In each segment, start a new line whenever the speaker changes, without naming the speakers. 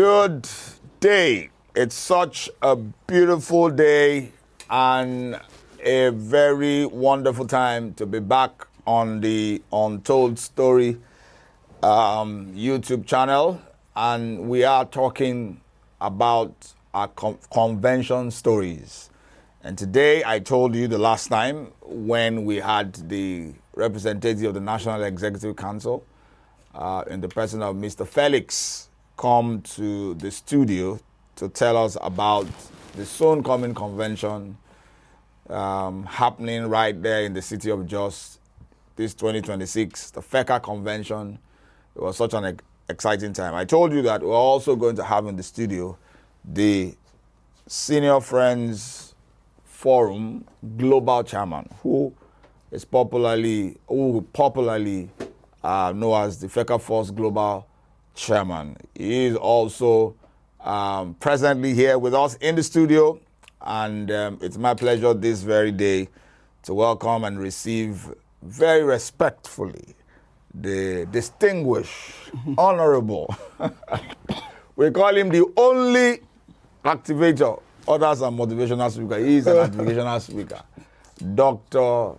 Good day. It's such a beautiful day and a very wonderful time to be back on the Untold Story YouTube channel. And we are talking about our convention stories. And today, I told you the last time when we had the representative of the National Executive Council in the person of Mr. Felix come to the studio to tell us about the soon coming convention happening right there in the city of Jos this 2026, the FECA Convention. It was such an exciting time. I told you that we're also going to have in the studio the Senior Friends Forum Global Chairman, who popularly known as the FECAFOS Global Chairman. He is also presently here with us in the studio, and it's my pleasure this very day to welcome and receive very respectfully the distinguished, honorable, we call him the only activator, others are motivational speaker, he is an activational speaker, Dr.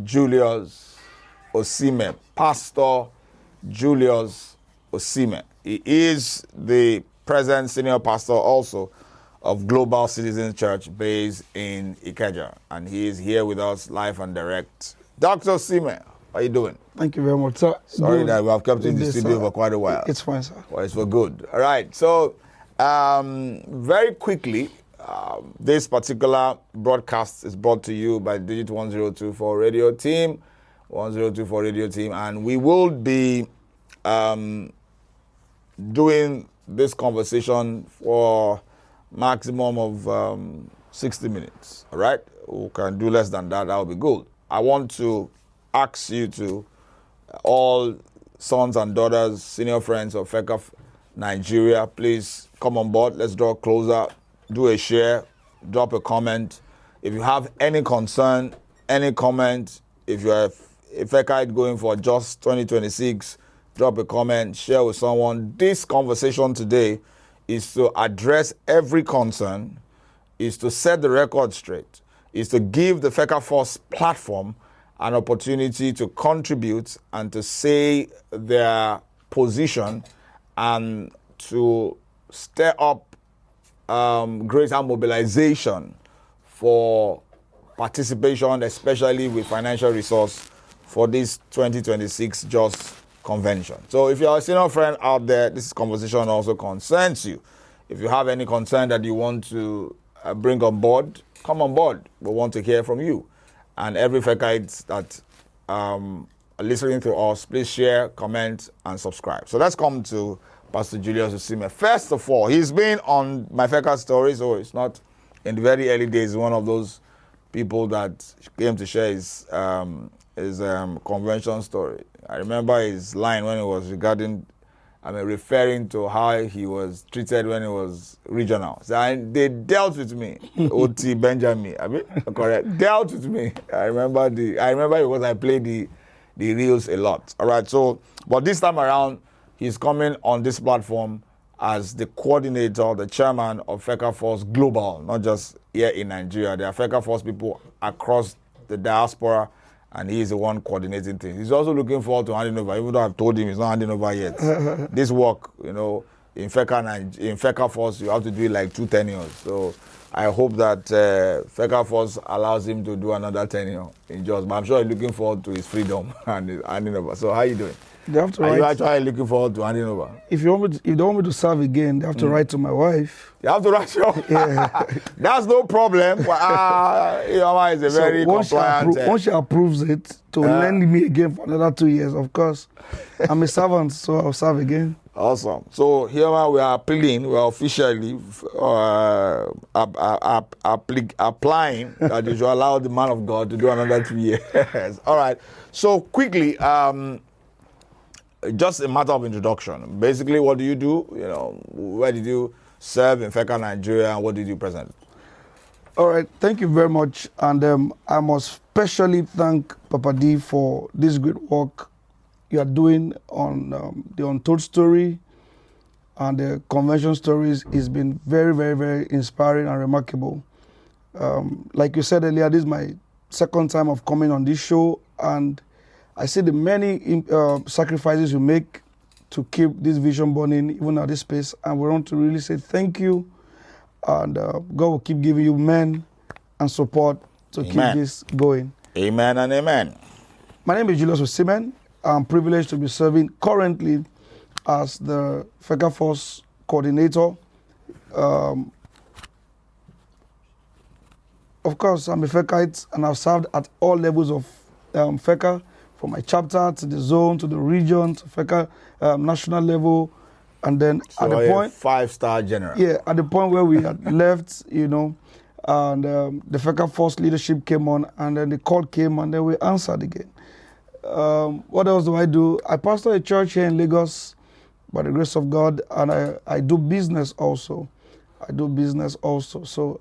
Julius Osimen, Pastor Julius Osimen. He is the present senior pastor also of Global Citizens Church based in Ikeja, and he is here with us live and direct. Dr. Osimen, how are you doing?
Thank you very much, sir.
Sorry that we have kept you in the studio for quite a while.
It's fine, sir.
Well, it's for good. All right. So, very quickly, this particular broadcast is brought to you by Digit 1024 Radio Team, 1024 Radio Team, and we will be doing this conversation for maximum of 60 minutes. All right? We can do less than that. That will be good. I want to ask you to, all sons and daughters, senior friends of FECA Nigeria, please come on board. Let's draw closer, do a share, drop a comment. If you have any concern, any comment, if you are a FECA going for just 2026, drop a comment, share with someone. This conversation today is to address every concern, is to set the record straight, is to give the FECAFOS platform an opportunity to contribute and to say their position and to stir up greater mobilization for participation, especially with financial resource for this 2026 Just Convention. So if you're a senior friend out there, this conversation also concerns you. If you have any concern that you want to bring on board, come on board. We want to hear from you. And every FECAite that are listening to us, please share, comment, and subscribe. So let's come to Pastor Julius Osimen. First of all, he's been on my FECA story, so it's not in the very early days one of those people that came to share his convention story. I remember his line when it was referring to how he was treated when he was regional. So they dealt with me. O.T. Benjamin, correct? Dealt with me. I remember because I played the reels a lot. All right. So, but this time around, he's coming on this platform as the coordinator, the chairman of FECAFOS Global, not just here in Nigeria. There are FECAFOS people across the diaspora, and he is the one coordinating things. He's also looking forward to handing over, even though I've told him he's not handing over yet. This work, in FECAFOS, you have to do it like 2 tenures. So I hope that FECAFOS allows him to do another tenure in Jos. But I'm sure he's looking forward to his freedom and handing over. So how are you doing?
They have to
Are
write,
you actually looking forward to handing over?
if they want me to serve again, they have to write to my wife.
You have to write your...
Yeah.
That's no problem. Ioma is a very compliant...
Once she approves it to lend me again for another 2 years, of course. I'm a servant, so I'll serve again.
Awesome. So here we are appealing, we are officially applying that you should allow the man of God to do another 2 years. All right. So quickly, just a matter of introduction. Basically, what do you do? Where did you serve in FECA Nigeria, and what did you present?
All right, thank you very much. And I must specially thank PapaDee for this great work you are doing on the Untold Story. and the convention stories has been very, very, very inspiring and remarkable. Like you said earlier, this is my second time of coming on this show, and I see the many sacrifices you make to keep this vision burning, even at this space, and we want to really say thank you, and God will keep giving you men and support to keep this going.
Amen and amen.
My name is Julius Osimen. I'm privileged to be serving currently as the FECAFOS coordinator. Of course, I'm a FECAite, and I've served at all levels of FECA, from my chapter to the zone to the region to FECA national level, and then
So
at the point,
5-star general.
yeah, at the point where we had left, and the FECAFOS leadership came on, and then the call came, and then we answered again. What else do? I pastor a church here in Lagos by the grace of God, and I do business also. So,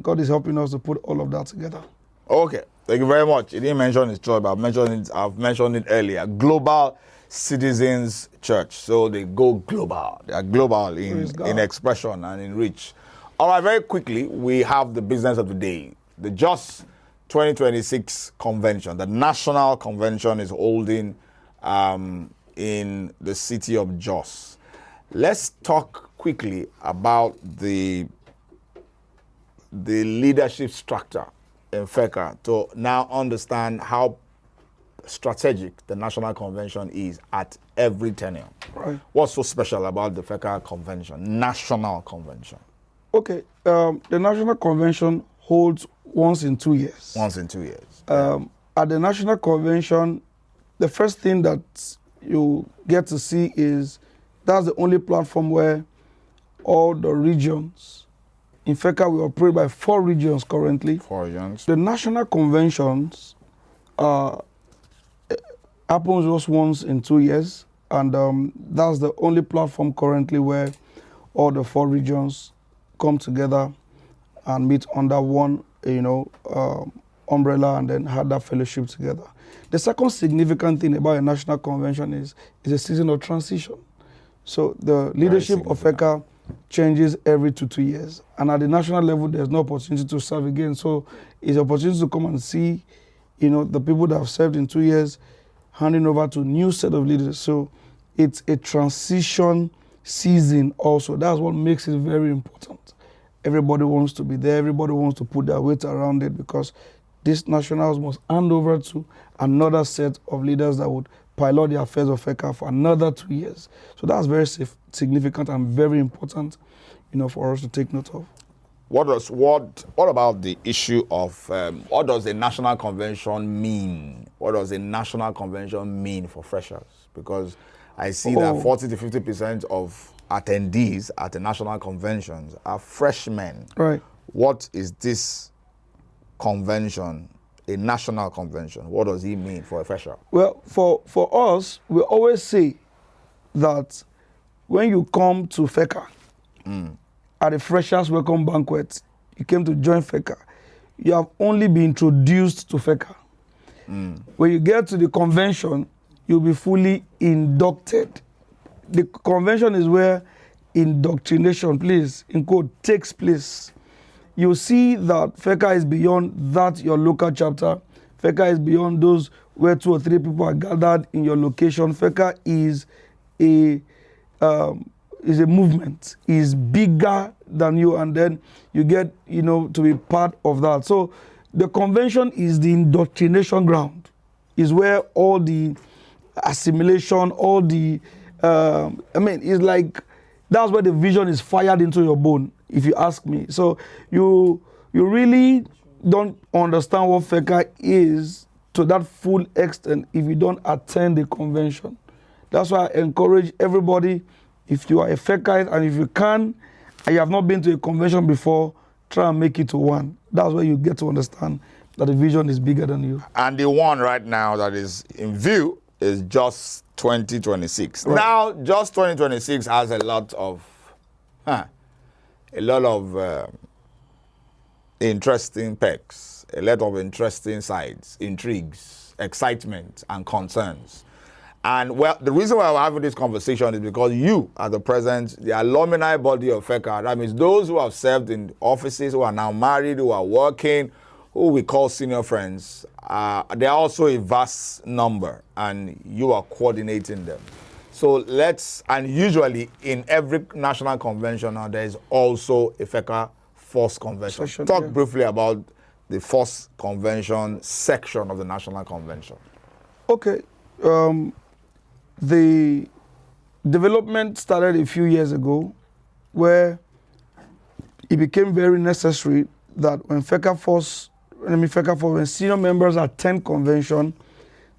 God is helping us to put all of that together.
Okay, thank you very much. You didn't mention his church, but I've mentioned it earlier. Global Citizens Church. So they go global. They are global in expression and in reach. All right, very quickly, we have the business of the day. The JOS 2026 convention, the national convention, is holding in the city of Jos. Let's talk quickly about the leadership structure in FECA to now understand how strategic the national convention is at every tenure.
Right.
What's so special about the FECA convention, national convention?
Okay, the national convention holds once in 2 years.
Once in 2 years.
At the national convention, the first thing that you get to see is that's the only platform where all the regions, in FECA we operate by 4 regions currently.
4 regions.
The national conventions happens just once in 2 years, and that's the only platform currently where all the 4 regions come together and meet under one, umbrella, and then have that fellowship together. The second significant thing about a national convention is a season of transition. So the leadership of FECA changes every 2 years, and at the national level, there's no opportunity to serve again. So it's an opportunity to come and see, the people that have served in 2 years, handing over to a new set of leaders. So it's a transition season also. That's what makes it very important. Everybody wants to be there. Everybody wants to put their weight around it, because these nationals must hand over to another set of leaders that would pilot the affairs of FECA for another 2 years. So that's very significant and very important, for us to take note of.
What about the issue of what does a national convention mean? What does a national convention mean for freshers? Because I see that 40 to 50% of attendees at the national conventions are freshmen.
Right.
What is this convention, a national convention? What does it mean for a fresher?
Well, for us, we always say that when you come to FECA, at the Freshers Welcome Banquet, you came to join FECA, you have only been introduced to FECA. When you get to the convention, you'll be fully inducted. The convention is where indoctrination, please, in quote, takes place. You see that FECA is beyond that your local chapter. FECA is beyond those where 2 or 3 people are gathered in your location. FECA is a movement, is bigger than you, and then you get, to be part of that. So the convention is the indoctrination ground, is where all the assimilation, all the, it's like, that's where the vision is fired into your bone, if you ask me. So you really don't understand what FECA is to that full extent if you don't attend the convention. That's why I encourage everybody, if you are a FECAite and if you can, and you have not been to a convention before, try and make it to one. That's where you get to understand that the vision is bigger than you.
And the one right now that is in view is JOS 2026.
Right.
Now, JOS 2026 has a lot of interesting perks, a lot of interesting sides, intrigues, excitement, and concerns. And well, the reason why we're having this conversation is because you, as the president, the alumni body of FECA, that means those who have served in offices, who are now married, who are working, who we call senior friends, they are also a vast number, and you are coordinating them. So and usually in every national convention now, there is also a FECAFOS convention. Talk briefly about the FOS convention section of the national convention.
Okay. The development started a few years ago where it became very necessary that when when senior members attend convention,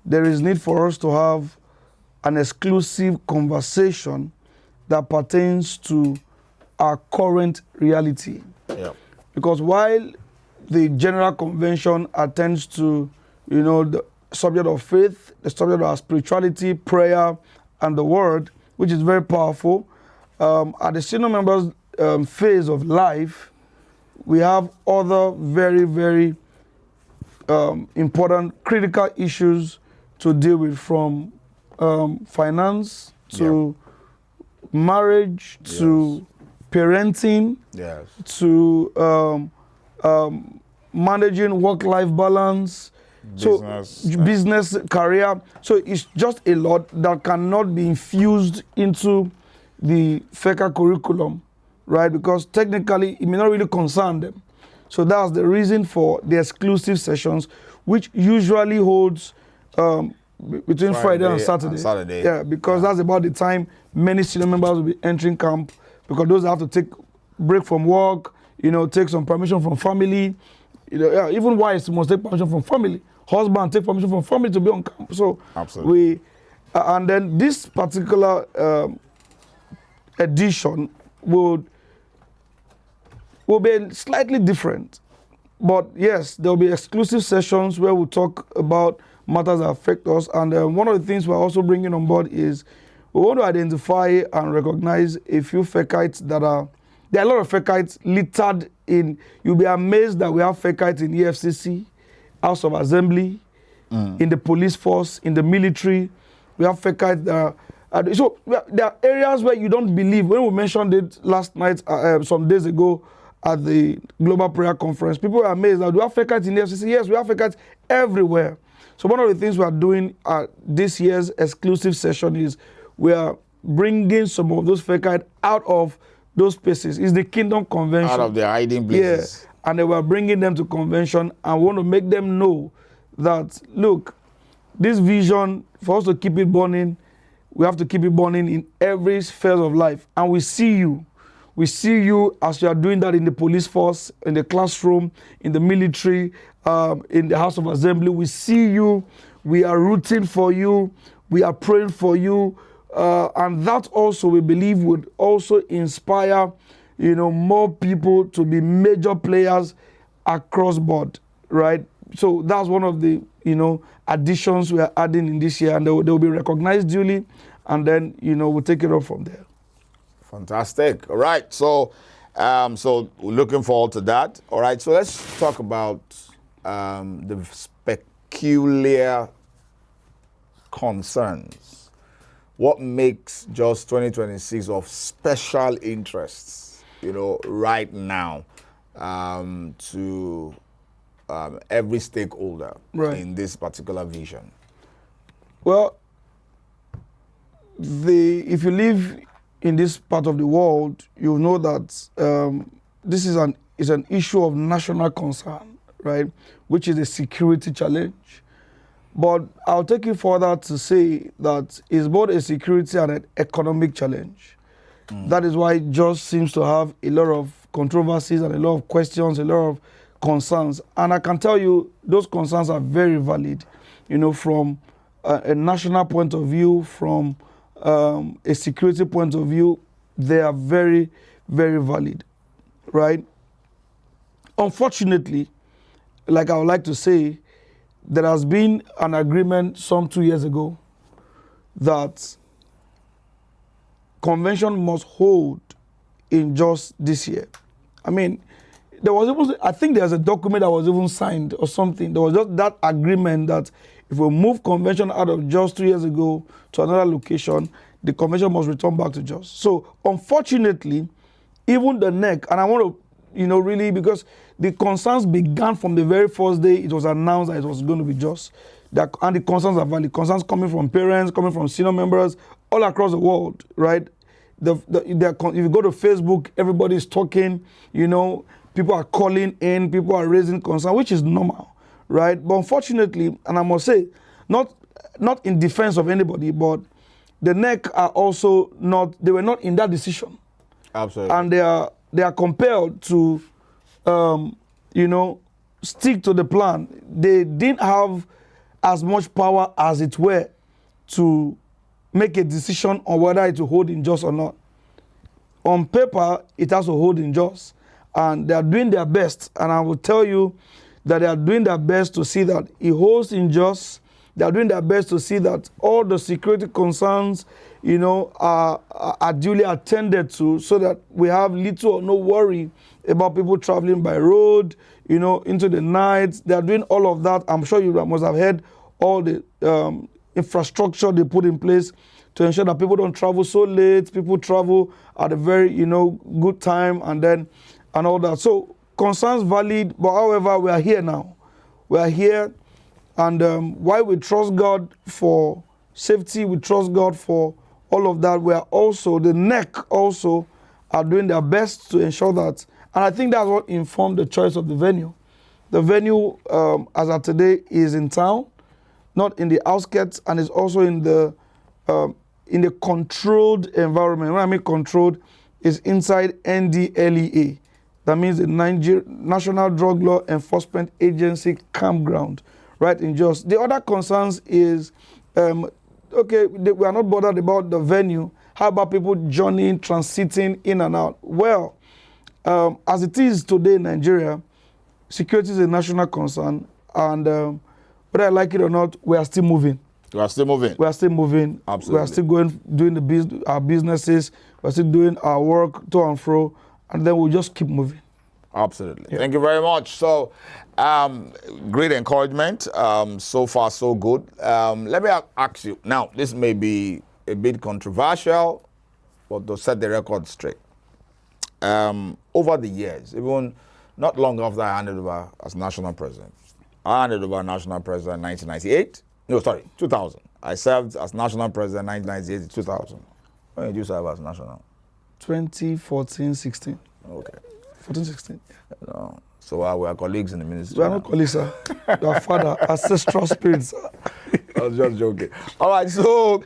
there is need for us to have an exclusive conversation that pertains to our current reality.
Yeah.
Because while the general convention attends to, the subject of faith, the subject of spirituality, prayer, and the word, which is very powerful, at the senior members' phase of life, we have other very, very important, critical issues to deal with, from finance to marriage to parenting to managing work-life balance, business, career. So it's just a lot that cannot be infused into the FECA curriculum, right? Because technically it may not really concern them. So that's the reason for the exclusive sessions, which usually holds between Friday and Saturday. Yeah, because that's about the time many senior members will be entering camp, because those have to take break from work, take some permission from family. Even wives must take permission from family. Husband take permission from family to be on camp. So
absolutely.
And then this particular edition will be slightly different. But yes, there will be exclusive sessions where we'll talk about matters that affect us. And one of the things we're also bringing on board is we want to identify and recognize a few FECites there are a lot of FECites littered in. You'll be amazed that we have FECites in EFCC, House of Assembly, in the police force, in the military. We have FECites that so there are areas where you don't believe. When we mentioned it last night, some days ago, at the Global Prayer Conference, people were amazed that we have FECites in the FCC. Yes, we have FECites everywhere. So one of the things we are doing at this year's exclusive session is we are bringing some of those FECites out of those places. It's the Kingdom Convention.
Out of their hiding places.
Yeah, and then we're bringing them to convention and want to make them know that, look, this vision, for us to keep it burning, we have to keep it burning in every sphere of life. And we see you. We see you as you are doing that in the police force, in the classroom, in the military, in the House of Assembly. We see you. We are rooting for you. We are praying for you. And that also, we believe, would also inspire, more people to be major players across board, right? So that's one of the, additions we are adding in this year, and they will be recognized duly, and then, we'll take it up from there.
Fantastic. All right. So, so we're looking forward to that. All right. So let's talk about the peculiar concerns. What makes just 2026 of special interests, right now, to every stakeholder in this particular vision?
Well, if you live in this part of the world, you know that this is an issue of national concern, right? Which is a security challenge. But I'll take it further to say that it's both a security and an economic challenge. That is why it just seems to have a lot of controversies and a lot of questions, a lot of concerns. And I can tell you those concerns are very valid, from a national point of view, from a security point of view. They are very, very valid, right? Unfortunately, like I would like to say, there has been an agreement some 2 years ago that convention must hold in just this year. I mean, I think there's a document that was even signed or something. There was just that agreement that If we move convention out of Jos 2 years ago to another location, the convention must return back to Jos. So unfortunately, even the NEC, and I want to, really, because the concerns began from the very first day it was announced that it was going to be Jos. And the concerns are valid. Concerns coming from parents, coming from senior members, all across the world, right? If you go to Facebook, everybody is talking, people are calling in, people are raising concerns, which is normal, right? But unfortunately, and I must say, not in defense of anybody, but the NEC are also they were not in that decision.
Absolutely.
And they are compelled to, stick to the plan. They didn't have as much power as it were to make a decision on whether it will hold in Jos or not. On paper, it has to hold in Jos. And they are doing their best. And I will tell you that they are doing their best to see that it holds in Jos. They are doing their best to see that all the security concerns, are duly attended to, so that we have little or no worry about people traveling by road, into the night. They are doing all of that. I'm sure you must have heard all the infrastructure they put in place to ensure that people don't travel so late. People travel at a very, good time and all that. So concerns valid, but however, we are here now. We are here, and while we trust God for safety, we trust God for all of that. We are also, the NEC also are doing their best to ensure that, and I think that's what informed the choice of the venue. The venue, as of today, is in town, not in the outskirts, and is also in the controlled environment. When I mean controlled, is inside NDLEA. That means the National Drug Law Enforcement Agency campground, right in Jos. The other concerns is, we are not bothered about the venue. How about people journeying, transiting in and out? Well, as it is today in Nigeria, security is a national concern, and whether I like it or not, we are still moving.
We are still moving.
We are still moving.
Absolutely.
We are still doing our businesses. We are still doing our work to and fro, and then we'll just keep moving.
Absolutely.
Yeah.
Thank you very much. So, great encouragement. So far, so good. Let me ask you. Now, this may be a bit controversial, but to set the record straight. Over the years, even not long after I handed over as national president, I handed over national president in 1998. No, sorry, 2000. I served as national president 1998 to 2000. When did you serve as national?
2014-16.
Okay.
14-16.
No. So we are colleagues in the ministry.
We are not colleagues, sir. We are father, ancestral spirits.
I was just joking. All right, so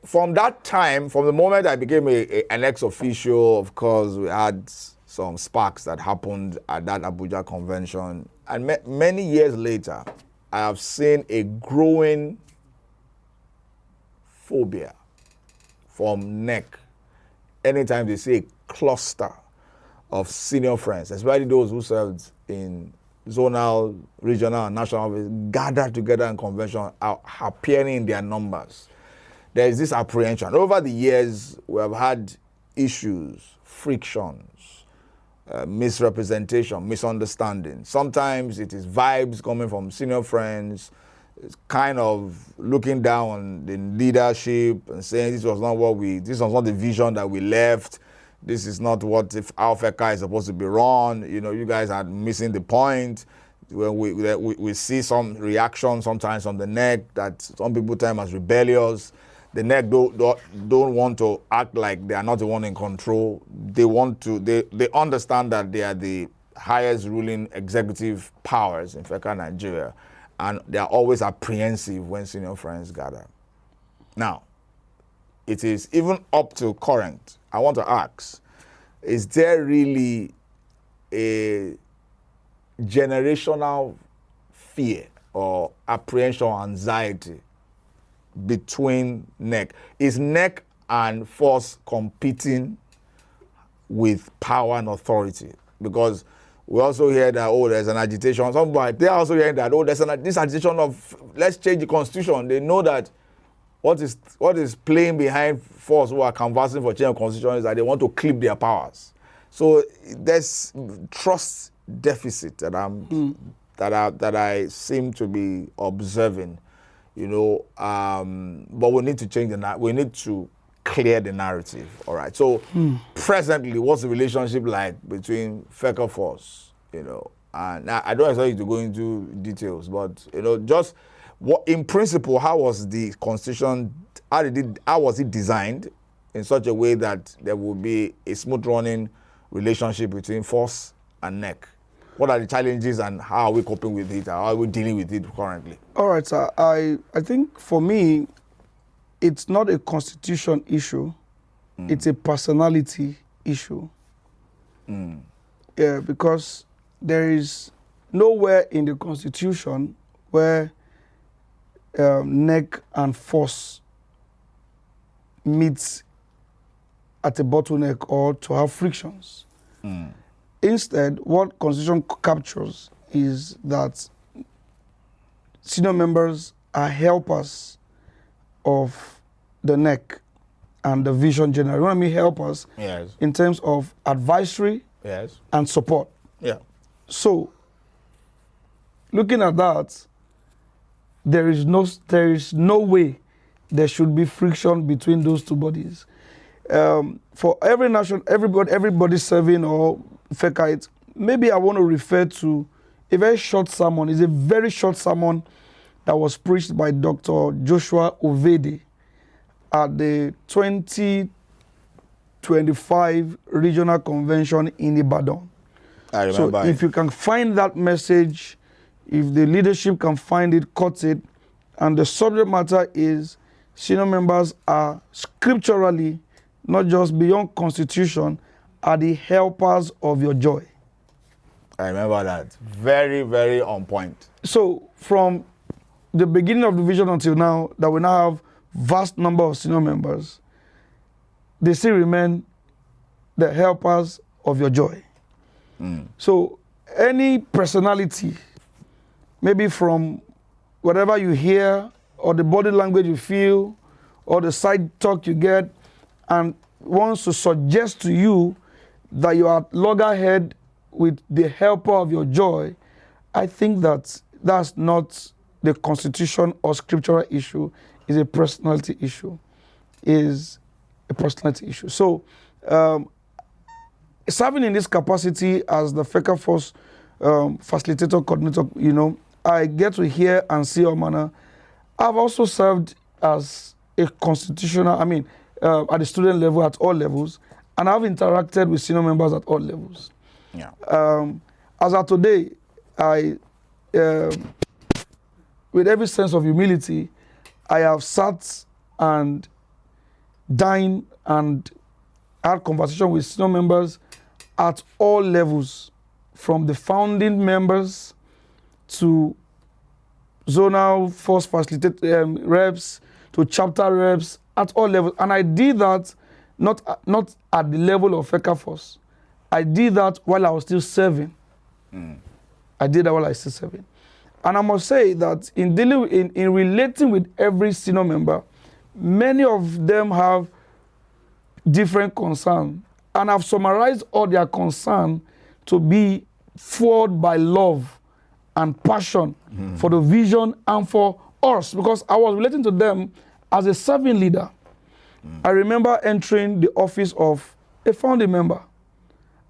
from that time, from the moment I became an ex-official, of course, we had some sparks that happened at that Abuja convention. And many years later, I have seen a growing phobia from NEC anytime they see a cluster of senior friends, especially those who served in zonal, regional, and national office, gathered together in convention, are appearing in their numbers. There is this apprehension. Over the years, we have had issues, frictions, misrepresentation, misunderstanding. Sometimes it is vibes coming from senior friends, it's kind of looking down on the leadership and saying this was not the vision that we left. This is not what our FECA is supposed to be run. You guys are missing the point. When we see some reaction sometimes from the NEC that some people term as rebellious. The NEC don't want to act like they are not the one in control. They understand that they are the highest ruling executive powers in FECA Nigeria, and they are always apprehensive when senior friends gather. Now, it is even up to current. I want to ask, is there really a generational fear or apprehension or anxiety between NEC? Is NEC and force competing with power and authority? Because we also hear that, there's an agitation. They're also hearing that, there's this agitation of, let's change the constitution. They know that what is playing behind force who are canvassing for change of constitution is that they want to clip their powers. So there's trust deficit that I'm that I seem to be observing, but we need to change we need to clear the narrative. All right. So presently, what's the relationship like between FECAFOS, and I don't expect you to go into details, but just what in principle, how was the constitution? How was it designed in such a way that there will be a smooth running relationship between FOS and NEC? What are the challenges and how are we coping with it? How are we dealing with it currently?
All right, sir. I think for me, it's not a constitution issue. It's a personality issue. Yeah, because there is nowhere in the constitution where NEC and FOS meets at a bottleneck or to have frictions. Instead, what constitution captures is that senior members are helpers of the NEC and the vision general. What I mean helpers in terms of advisory and support.
Yeah.
So, looking at that, there is no way there should be friction between those two bodies. For every nation, everybody serving or FECA, maybe I want to refer to a very short sermon. It's a very short sermon that was preached by Dr. Joshua Ovede at the 2025 Regional Convention in Ibadan.
I remember.
So if you can find that message, if the leadership can find it, cut it, and the subject matter is senior members are scripturally, not just beyond constitution, are the helpers of your joy.
I remember that. Very, very on point.
So from the beginning of the vision until now, that we now have vast number of senior members, they still remain the helpers of your joy. So any personality, maybe from whatever you hear or the body language you feel or the side talk you get, and wants to suggest to you that you are loggerhead with the helper of your joy, I think that that's not the constitution or scriptural issue, is a personality issue. So, serving in this capacity as the FECAFOS facilitator coordinator, I get to hear and see all manner. I've also served as a constitutional, at the student level, at all levels, and I've interacted with senior members at all levels.
Yeah.
As of today, with every sense of humility, I have sat and dined and had conversation with senior members at all levels, from the founding members to zonal force facilitator reps to chapter reps at all levels. And I did that not at the level of FECAFOS. I did that while I was still serving. I did that while I was still serving. And I must say that in relating with every senior member, many of them have different concerns. And I've summarized all their concerns to be fueled by love and passion for the vision and for us, because I was relating to them as a serving leader. I remember entering the office of a founding member,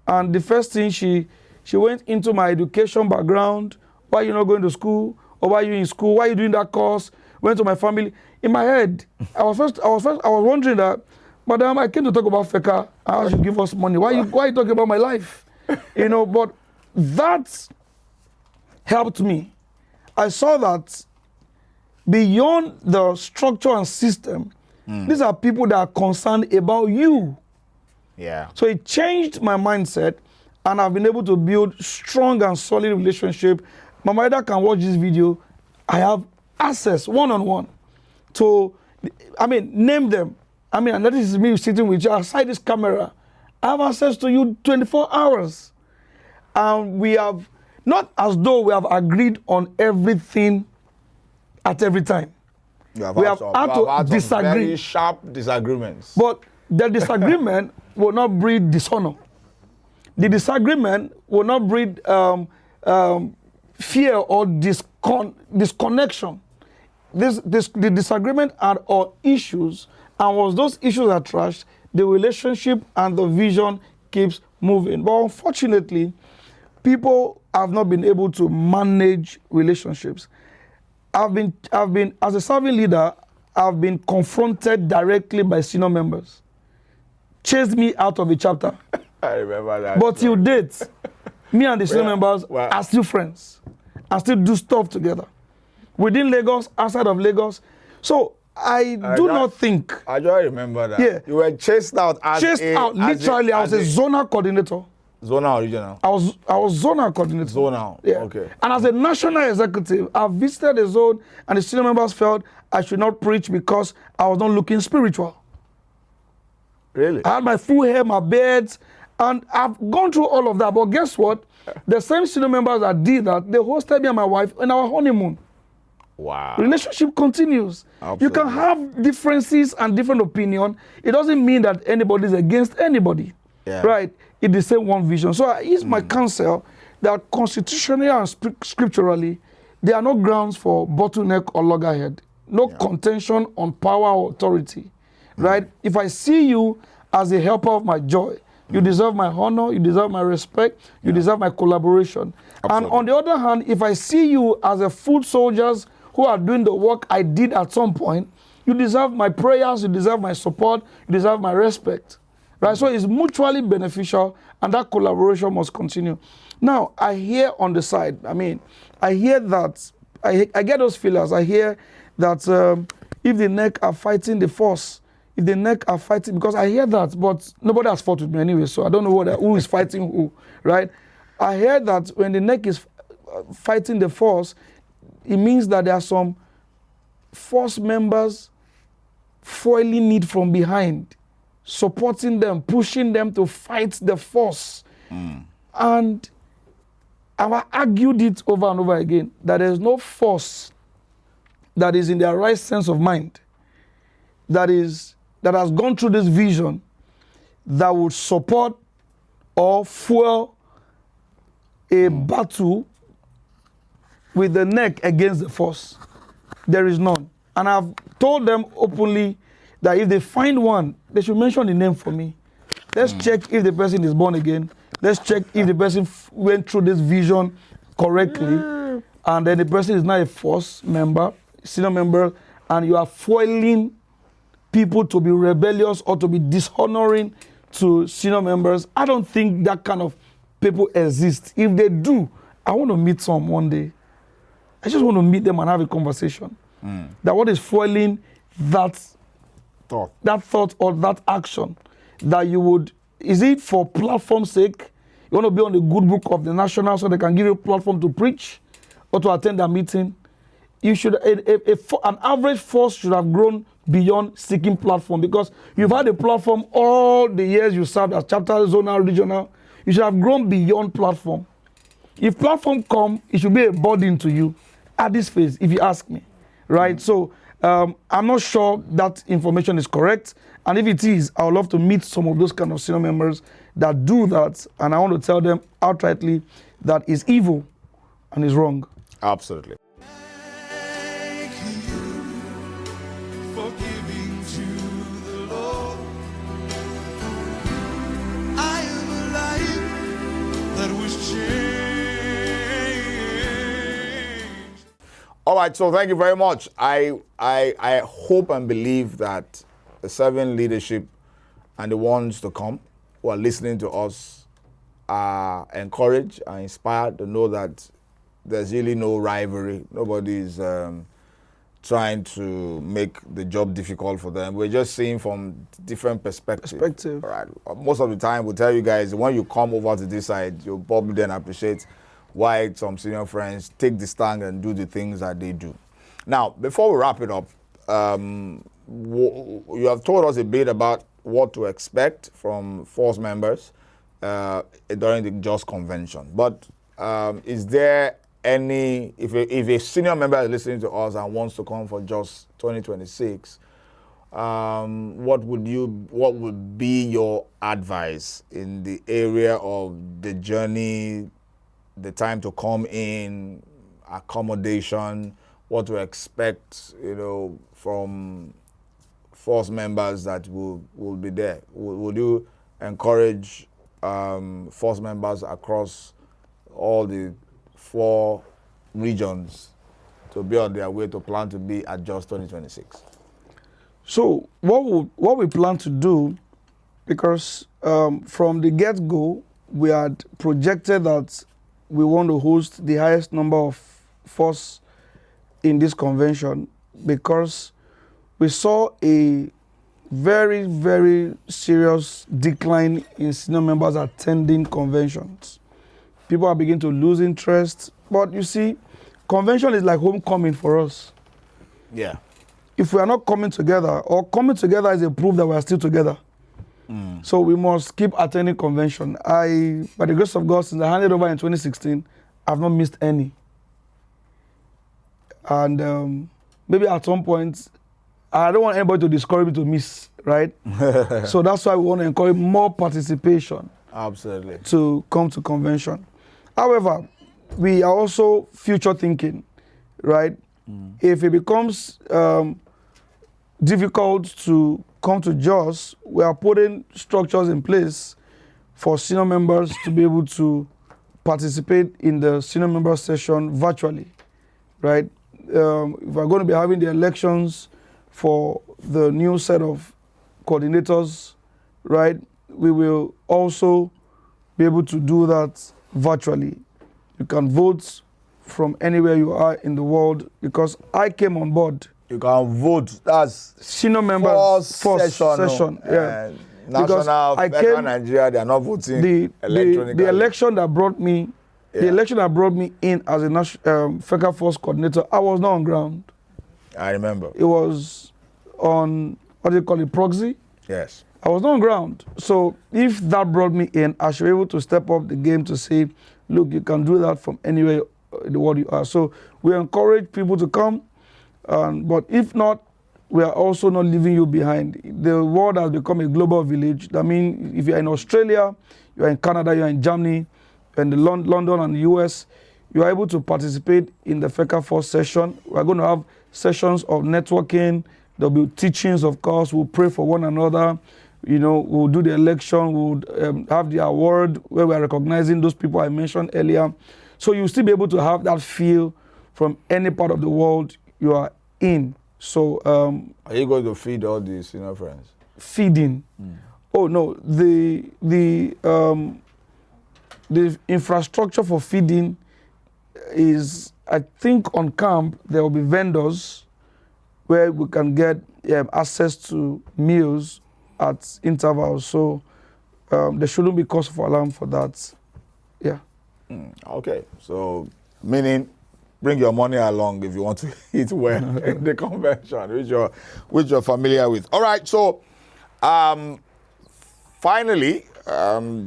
and the first thing she went into my education background. Why are you not going to school? Or why are you in school? Why are you doing that course? Went to my family. In my head, I was wondering that, Madam, I came to talk about FECA. I should give us money. Why are you talking about my life? But that helped me. I saw that beyond the structure and system, these are people that are concerned about you.
Yeah.
So it changed my mindset, and I've been able to build strong and solid relationship. Mama Ida can watch this video. I have access one-on-one to, name them. And that is me sitting with you outside this camera. I have access to you 24 hours. And we have, not as though we have agreed on everything at every time. We have had to disagree.
Very sharp disagreements.
But the disagreement will not breed dishonor. The disagreement will not breed fear or disconnection. The disagreement are all issues, and once those issues are trashed, the relationship and the vision keeps moving. But unfortunately, people have not been able to manage relationships. I've been as a serving leader, I've been confronted directly by senior members, chased me out of a chapter.
I remember that.
But till date, me and the senior members are still friends and still do stuff together within Lagos, outside of Lagos. So I don't think.
I just remember that.
Yeah.
You were chased out
literally. I was a zonal coordinator.
Zonal regional.
I was zonal coordinator.
Zonal.
Yeah.
Okay.
And as a national executive, I visited the zone, and the senior members felt I should not preach because I was not looking spiritual.
Really?
I had my full hair, my beards, and I've gone through all of that. But guess what? The same senior members that did that, they hosted me and my wife in our honeymoon.
Wow.
Relationship continues.
Absolutely.
You can have differences and different opinion. It doesn't mean that anybody is against anybody.
Yeah.
Right? It's the same one vision. So it's my counsel that constitutionally and scripturally, there are no grounds for bottleneck or loggerhead. No contention on power or authority. Right? If I see you as a helper of my joy, you deserve my honor, you deserve my respect, you deserve my collaboration. Absolutely. And on the other hand, if I see you as a foot soldiers who are doing the work I did at some point, you deserve my prayers, you deserve my support, you deserve my respect. Right? So it's mutually beneficial, and that collaboration must continue. Now, I hear on the side, I hear that, I get those feelers. I hear that if the NEC are fighting the force, if the NEC are fighting, because I hear that, but nobody has fought with me anyway, so I don't know who is fighting who, right? I hear that when the NEC is fighting the force, it means that there are some force members foiling it from behind, supporting them, pushing them to fight the force. And I've argued it over and over again that there's no force that is in their right sense of mind, that has gone through this vision, that would support or fuel a battle with the NEC against the force. There is none. And I've told them openly that if they find one, they should mention the name for me. Let's check if the person is born again. Let's check if the person went through this vision correctly. And then the person is not a force member, senior member, and you are foiling people to be rebellious or to be dishonoring to senior members. I don't think that kind of people exist. If they do, I want to meet some one day. I just want to meet them and have a conversation. That what is foiling that thought or that action, that you would, is it for platform's sake? You want to be on the good book of the national so they can give you a platform to preach or to attend a meeting? You should, an average force should have grown beyond seeking platform, because you've had a platform all the years you served as chapter, zonal, regional. You should have grown beyond platform. If platform come, it should be a burden to you at this phase, if you ask me, right? So I'm not sure that information is correct. And if it is, I would love to meet some of those kind of senior members that do that. And I want to tell them outrightly that it's evil and is wrong.
Absolutely. All right, so thank you very much. I hope and believe that the serving leadership and the ones to come who are listening to us are encouraged and inspired to know that there's really no rivalry. Nobody's trying to make the job difficult for them. We're just seeing from different perspectives. All right. Most of the time, we'll tell you guys, when you come over to this side, you'll probably then appreciate why some senior friends take the stand and do the things that they do. Now, before we wrap it up, you have told us a bit about what to expect from force members during the JOS convention. But is there any, if a senior member is listening to us and wants to come for JOS 2026, what would be your advice in the area of the journey, the time to come in, accommodation, what to expect, from force members that will be there? Would you encourage force members across all the 4 regions to be on their way to plan to be at JOS 2026?
So what we plan to do, because from the get-go, we had projected that we want to host the highest number of force in this convention, because we saw a very, very serious decline in senior members attending conventions. People are beginning to lose interest. But you see, convention is like homecoming for us.
Yeah.
If we are not coming together, or coming together is a proof that we are still together. So we must keep attending convention. By the grace of God, since I handed over in 2016, I've not missed any. And maybe at some point, I don't want anybody to discourage me to miss, right? So that's why we want to encourage more participation.
Absolutely.
To come to convention. However, we are also future thinking, right? If it becomes difficult to come to JOS, we are putting structures in place for senior members to be able to participate in the senior member session virtually, right? If we're going to be having the elections for the new set of coordinators, right, we will also be able to do that virtually. You can vote from anywhere you are in the world, because I came on board.
You can vote. That's
senior members
first session.
Yeah.
National FECA Nigeria, they are not voting electronically.
The election that brought me, the election that brought me in as a FECAFOS coordinator, I was not on ground.
I remember.
It was on, what do you call it, proxy?
Yes.
I was not on ground. So if that brought me in, I should be able to step up the game to say, look, you can do that from anywhere in the world you are. So we encourage people to come, but if not, we are also not leaving you behind. The world has become a global village. That means if you're in Australia, you're in Canada, you're in Germany, you're in London and the US, you are able to participate in the FECAFOS session. We're going to have sessions of networking. There'll be teachings, of course. We'll pray for one another. We'll do the election. We'll have the award where we're recognizing those people I mentioned earlier. So you'll still be able to have that feel from any part of the world you are in. So,
are you going to feed all these, friends?
Feeding? Oh no, the infrastructure for feeding is, I think, on camp there will be vendors where we can get access to meals at intervals. So there shouldn't be cause for alarm for that. Yeah.
Okay. So meaning, bring your money along if you want to eat well in the convention, which you're familiar with. All right. So, finally,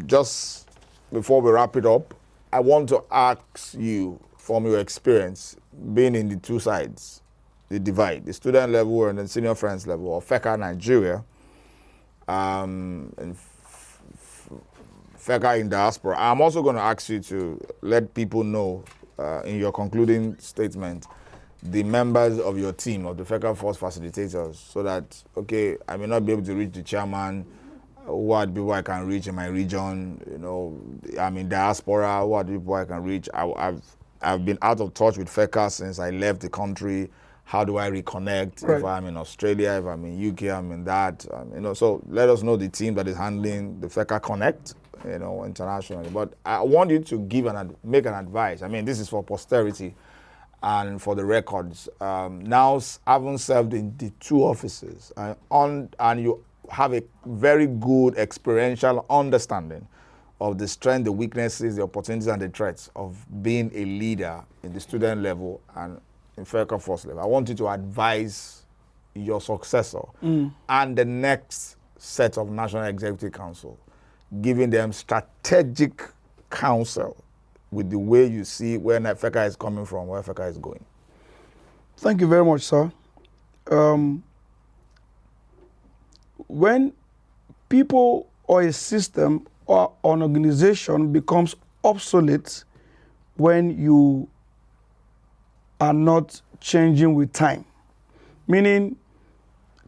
just before we wrap it up, I want to ask you, from your experience being in the two sides, the divide, the student level and the senior friends level of FECA Nigeria, and FECA in diaspora. I'm also going to ask you to let people know, in your concluding statement, the members of your team, of the FECAFOS facilitators, so that, okay, I may not be able to reach the chairman, who are the people I can reach in my region, I'm in diaspora, who are the people I can reach. I've been out of touch with FECA since I left the country. How do I reconnect? Right. If I'm in Australia, if I'm in UK, I'm in that. So let us know the team that is handling the FECA Connect, internationally. But I want you to make an advice. This is for posterity and for the records. Now, having served in the two offices, and you have a very good experiential understanding of the strength, the weaknesses, the opportunities, and the threats of being a leader in the student level and in FECAFOS level. I want you to advise your successor and the next set of National Executive Council, giving them strategic counsel with the way you see where FECA is coming from, where FECA is going.
Thank you very much, sir. When people or a system or an organization becomes obsolete when you are not changing with time. Meaning,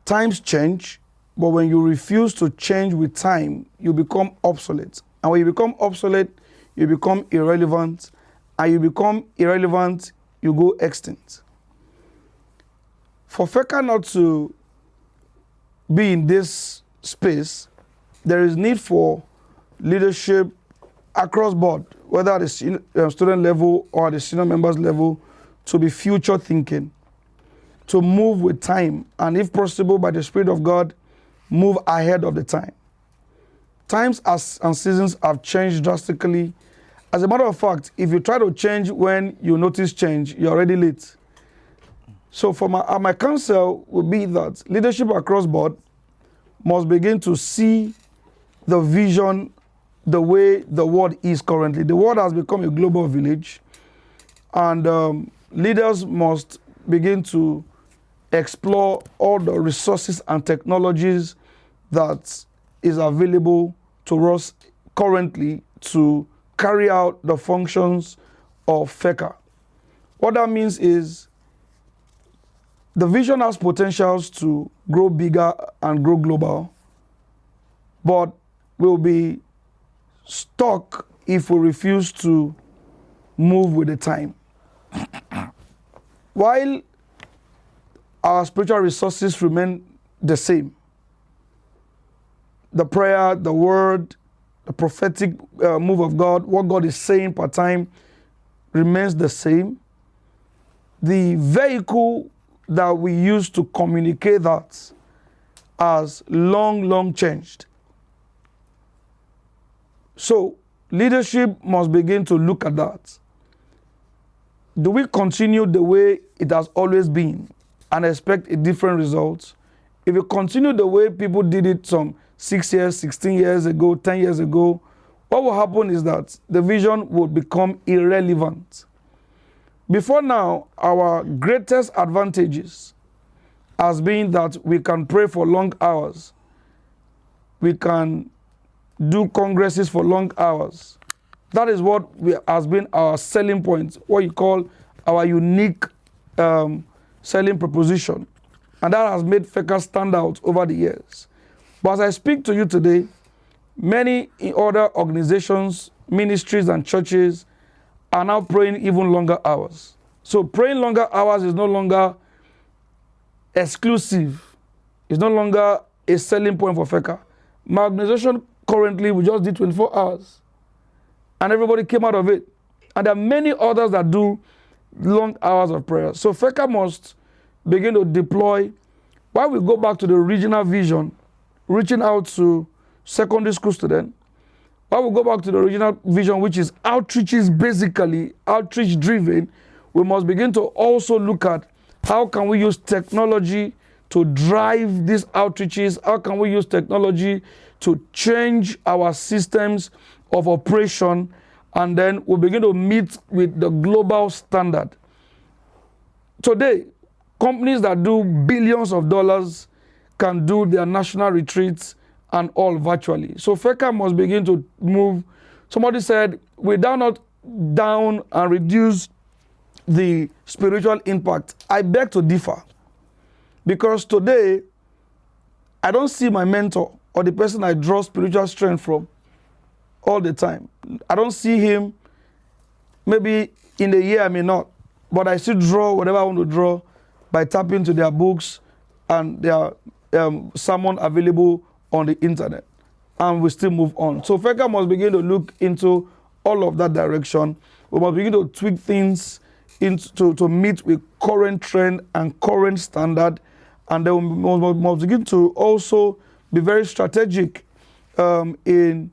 times change, but when you refuse to change with time, you become obsolete. And when you become obsolete, you become irrelevant. And you become irrelevant, you go extinct. For FECA not to be in this space, there is need for leadership across board, whether at the student level or at the senior members level, to be future thinking, to move with time, and if possible, by the Spirit of God, move ahead of the time. Times and seasons have changed drastically. As a matter of fact, if you try to change when you notice change, you're already late. So for my counsel would be that leadership across board must begin to see the vision the way the world is currently. The world has become a global village, and leaders must begin to explore all the resources and technologies that is available to us currently to carry out the functions of FECA. What that means is the vision has potentials to grow bigger and grow global, but will be stuck if we refuse to move with the time. While our spiritual resources remain the same, the prayer, the word, the prophetic move of God, what God is saying per time remains the same. The vehicle that we use to communicate that has long changed. So leadership must begin to look at that. Do we continue the way it has always been and expect a different result? If you continue the way people did it some 6 years, 16 years ago, 10 years ago, what will happen is that the vision will become irrelevant. Before now, our greatest advantages has been that we can pray for long hours. We can do congresses for long hours. That is what has been our selling point, what you call our unique selling proposition. And that has made FECA stand out over the years. But as I speak to you today, many other organizations, ministries, and churches are now praying even longer hours. So praying longer hours is no longer exclusive. It's no longer a selling point for FECA. My organization currently, we just did 24 hours. And everybody came out of it. And there are many others that do long hours of prayer. So FECA must begin to deploy, while we go back to the original vision, reaching out to secondary school students, while we go back to the original vision, which is outreaches, basically outreach driven, we must begin to also look at how can we use technology to drive these outreaches, how can we use technology to change our systems of operation, and then we begin to meet with the global standard. Today, companies that do billions of dollars can do their national retreats and all virtually. So FECA must begin to move. Somebody said, we do not down and reduce the spiritual impact. I beg to differ. Because today, I don't see my mentor or the person I draw spiritual strength from all the time. I don't see him. Maybe in the year I may not, but I still draw whatever I want to draw by tapping into their books and their sermon available on the internet, and we still move on. So FECA must begin to look into all of that direction. We must begin to tweak things to meet with current trend and current standard, and then we must begin to also be very strategic in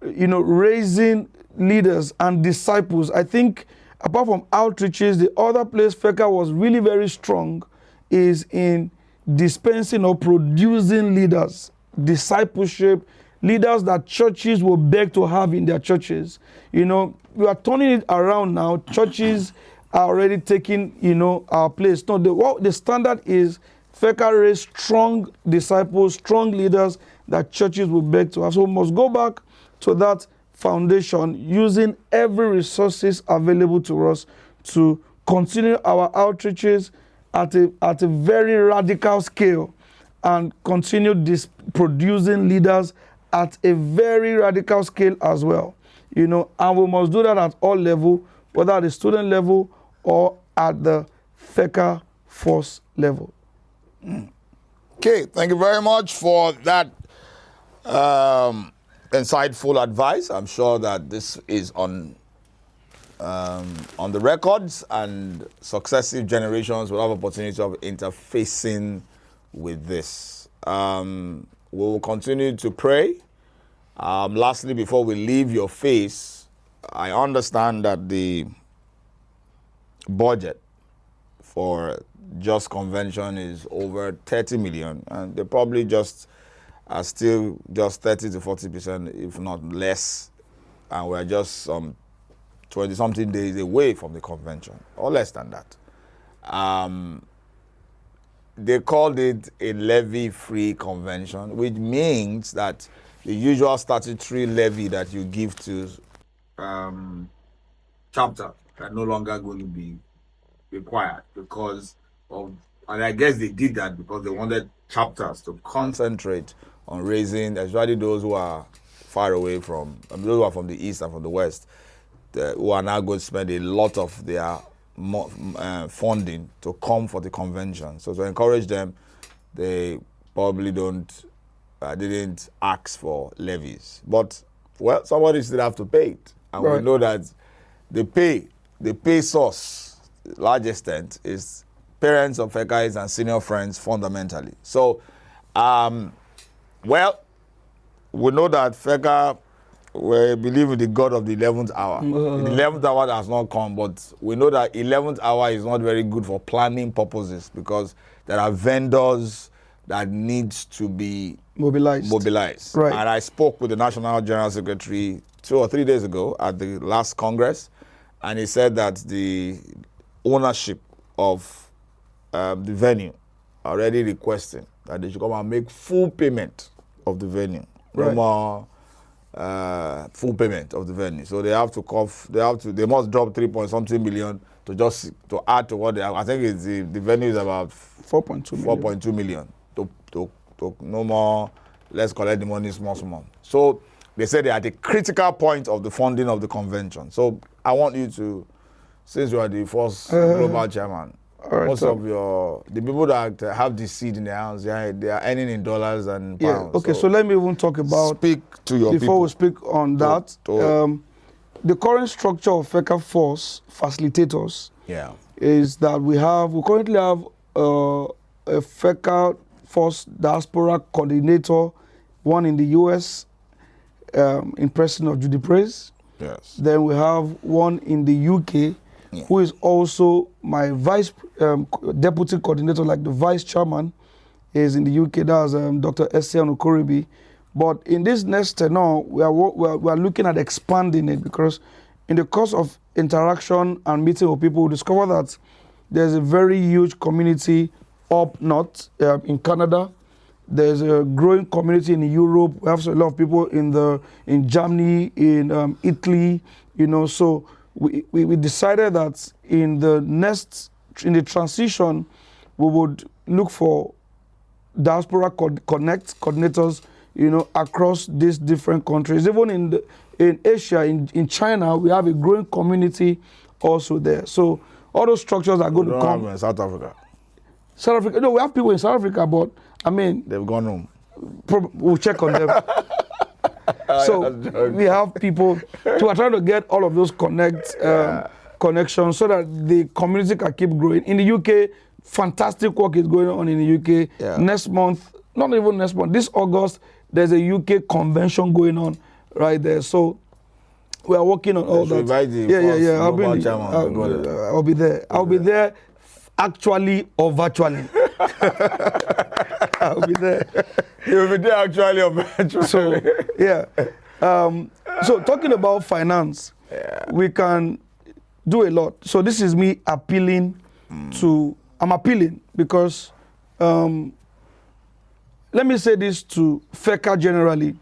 raising leaders and disciples. I think apart from outreaches, the other place FECA was really very strong is in dispensing or producing leaders, discipleship, leaders that churches will beg to have in their churches. We are turning it around now. Churches are already taking, our place. No, the standard is FECA raise strong disciples, strong leaders that churches will beg to have. So we must go back to that foundation, using every resources available to us to continue our outreaches at a very radical scale and continue producing leaders at a very radical scale as well. And we must do that at all levels, whether at the student level or at the FECAFOS level.
Okay, thank you very much for that insightful advice. I'm sure that this is on the records, and successive generations will have opportunity of interfacing with this. We will continue to pray. Lastly, before we leave your face, I understand that the budget for Just Convention is over 30 million, and they probably are still just 30 to 40%, if not less, and we're just some 20-something days away from the convention, or less than that. They called it a levy-free convention, which means that the usual statutory levy that you give to chapter are no longer going to be required because of, and I guess they did that because they wanted chapters to concentrate on raising, especially those who are far away from, those who are from the east and from the west, who are now going to spend a lot of their funding to come for the convention. So to encourage them, they probably didn't ask for levies. But, well, somebody still have to pay it. And we know that the pay source, large extent, is parents of FECAs and senior friends fundamentally. So, well, we know that FECA, we believe in the God of the 11th hour. The 11th hour has not come, but we know that 11th hour is not very good for planning purposes because there are vendors that needs to be mobilized.
Right.
And I spoke with the National General Secretary 2 or 3 days ago at the last Congress, and he said that the ownership of the venue already requesting that they should come and make full payment of the venue. No more full payment of the venue. So they must drop 3-point-something million to add to what they have. I think it's the venue is about 4.2 million to no more. Let's collect the money small. So they said they are at the critical point of the funding of the convention. So I want you to, since you are the first global chairman, most of the people that have this seed in their hands, they are earning in dollars and pounds.
Okay, so let me even talk about,
speak to your
before
people.
We speak on that, the current structure of FECAFOS facilitators is that we currently have a FECAFOS diaspora coordinator, one in the US, in person of Judy Praise.
Yes.
Then we have one in the UK, who is also my vice deputy coordinator, like the vice chairman is in the UK. That's Dr. Essian Okoribi. But in this next tenure, we are looking at expanding it, because in the course of interaction and meeting with people, we discover that there's a very huge community up north in Canada. There's a growing community in Europe. We have a lot of people in Germany, in Italy, so we decided that in the transition, we would look for diaspora coordinators, across these different countries. Even in Asia, in China, we have a growing community also there. So all those structures are going to come.
In South Africa.
South Africa. No, we have people in South Africa, but I mean,
they've gone home.
We'll check on them. So we have people. So we're trying to get all of those connections so that the community can keep growing. In the UK, fantastic work is going on in the UK.
Yeah.
Next month, not even next month, this August, there's a UK convention going on right there. So we are working on all that. I'll be there. I'll be there actually or virtually. I'll be there.
You'll be there actually or virtually.
So, yeah. So talking about finance, we can do a lot. So this is me appealing I'm appealing because, let me say this to FECA generally.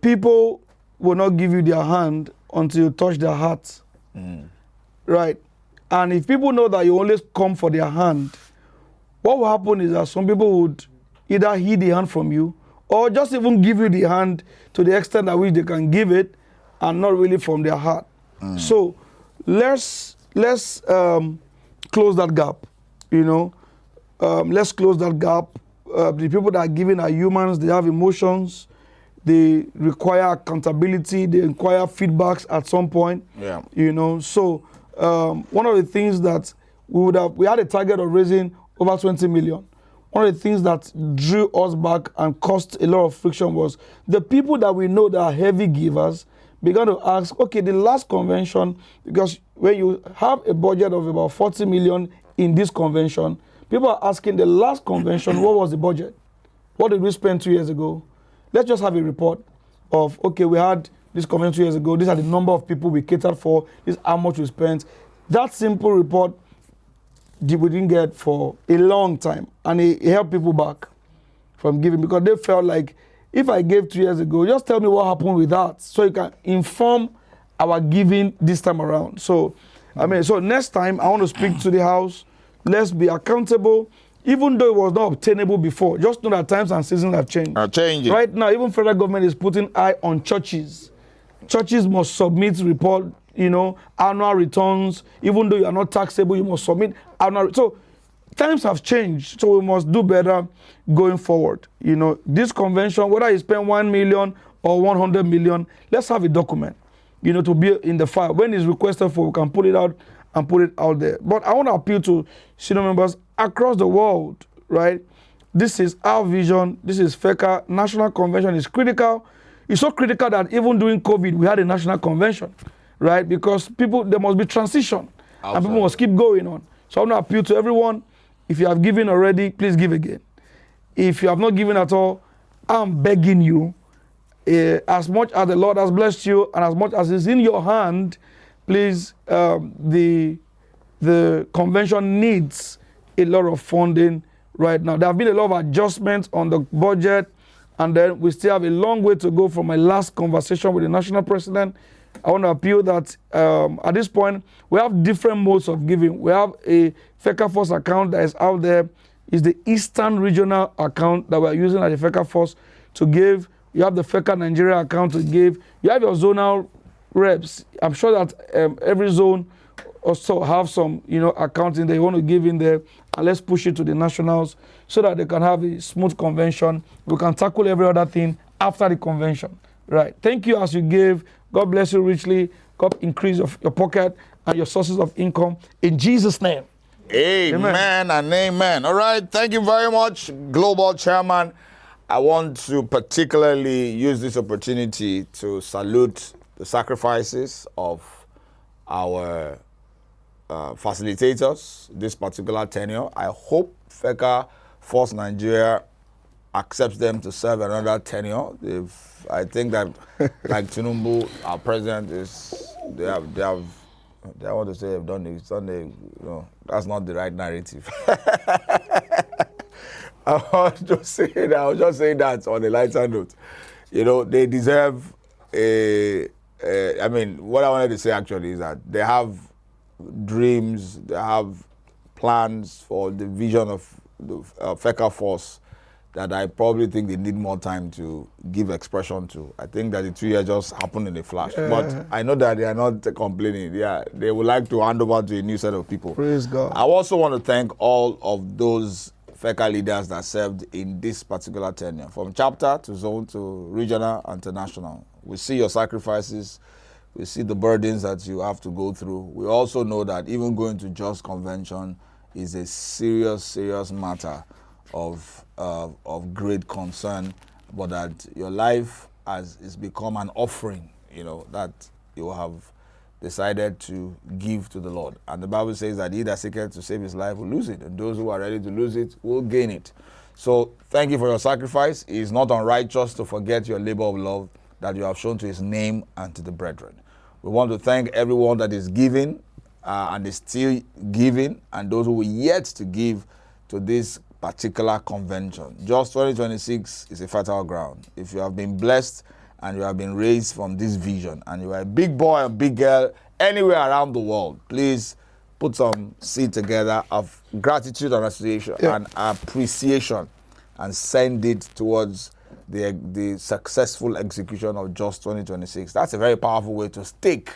People will not give you their hand until you touch their heart. right? And if people know that you always come for their hand, what will happen is that some people would either heed the hand from you or just even give you the hand to the extent at which they can give it and not really from their heart. So let's close that gap, you know. Let's close that gap. The people that are giving are humans. They have emotions. They require accountability. They require feedbacks at some point.
Yeah.
You know. So one of the things that we had a target of raising over 20 million. One of the things that drew us back and caused a lot of friction was the people that we know that are heavy givers began to ask, okay, the last convention, because when you have a budget of about 40 million in this convention, people are asking the last convention, what was the budget? What did we spend 2 years ago? Let's just have a report of, okay, we had this convention 2 years ago, these are the number of people we catered for, this is how much we spent. That simple report we didn't get for a long time, and it helped people back from giving because they felt like, if I gave 2 years ago, just tell me what happened with that so you can inform our giving this time around. So, so next time I want to speak to the House. Let's be accountable, even though it was not obtainable before. Just know that times and seasons have changed.
Are changing.
Right now, even federal government is putting eye on churches. Churches must submit report, annual returns. Even though you are not taxable, you must submit annual. So times have changed, so we must do better going forward. This convention, whether you spend 1 million or 100 million, let's have a document, to be in the file. When it's requested for, we can pull it out and put it out there. But I want to appeal to senior members across the world, right? This is our vision. This is FECA. National convention is critical. It's so critical that even during COVID, we had a national convention, right? Because there must be transition. Outside. And people must keep going on. So I want to appeal to everyone. If you have given already, please give again. If you have not given at all, I'm begging you, as much as the Lord has blessed you and as much as is in your hand, please, the convention needs a lot of funding right now. There have been a lot of adjustments on the budget, and then we still have a long way to go from my last conversation with the national president. I want to appeal that at this point, we have different modes of giving. We have a FECAFOS account that is out there. It's the Eastern Regional account that we're using at the FECAFOS to give. You have the FECA Nigeria account to give. You have your zonal reps. I'm sure that every zone also have some, accounting they want to give in there, and let's push it to the nationals so that they can have a smooth convention. We can tackle every other thing after the convention, right? Thank you as you give. God bless you richly. God increase your pocket and your sources of income in Jesus' name.
Amen and amen. All right, thank you very much, Global Chairman. I want to particularly use this opportunity to salute the sacrifices of our facilitators this particular tenure. I hope FECAFOS Nigeria accepts them to serve another tenure. I think that, like Tinubu, our president, I want to say they've done it. That's not the right narrative. I was just saying that on a lighter note. They deserve what I wanted to say actually is that they have dreams, they have plans for the vision of the FECAFOS that I probably think they need more time to give expression to. I think that the 2 years just happened in a flash. But I know that they are not complaining. Yeah, they would like to hand over to a new set of people.
Praise God.
I also want to thank all of those FECA leaders that served in this particular tenure, from chapter to zone to regional and to national. We see your sacrifices. We see the burdens that you have to go through. We also know that even going to just convention is a serious, serious matter of great concern, but that your life is become an offering, that you have decided to give to the Lord. And the Bible says that he that seeketh to save his life will lose it, and those who are ready to lose it will gain it. So thank you for your sacrifice. It is not unrighteous to forget your labor of love that you have shown to his name and to the brethren. We want to thank everyone that is giving and is still giving, and those who will yet to give to this particular convention. Just 2026 is a fertile ground. If you have been blessed and you have been raised from this vision, and you are a big boy and big girl anywhere around the world, please put some seed together of gratitude and appreciation and send it towards the successful execution of Just 2026. That's a very powerful way to stake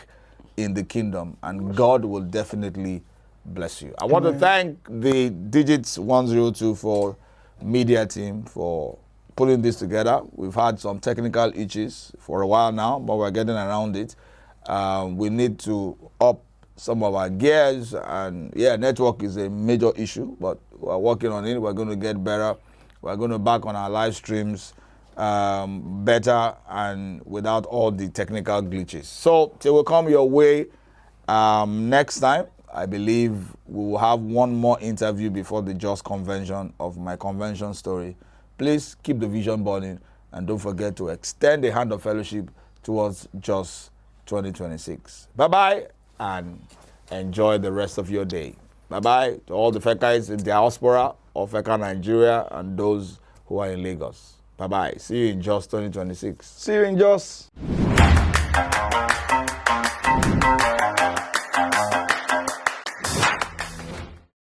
in the kingdom, and God will definitely bless you. I want to thank the Digits 102 for media team for putting this together. We've had some technical issues for a while now, but we're getting around it. We need to up some of our gears, and network is a major issue, but we're working on it. We're going to get better. We're going to back on our live streams better and without all the technical glitches. So till we come your way next time, I believe we will have one more interview before the Just Convention of my convention story. Please keep the vision burning, and don't forget to extend a hand of fellowship towards Just 2026. Bye-bye, and enjoy the rest of your day. Bye-bye to all the FECAs in diaspora of FECA Nigeria and those who are in Lagos. Bye-bye. See you in Just 2026.
See you in Just.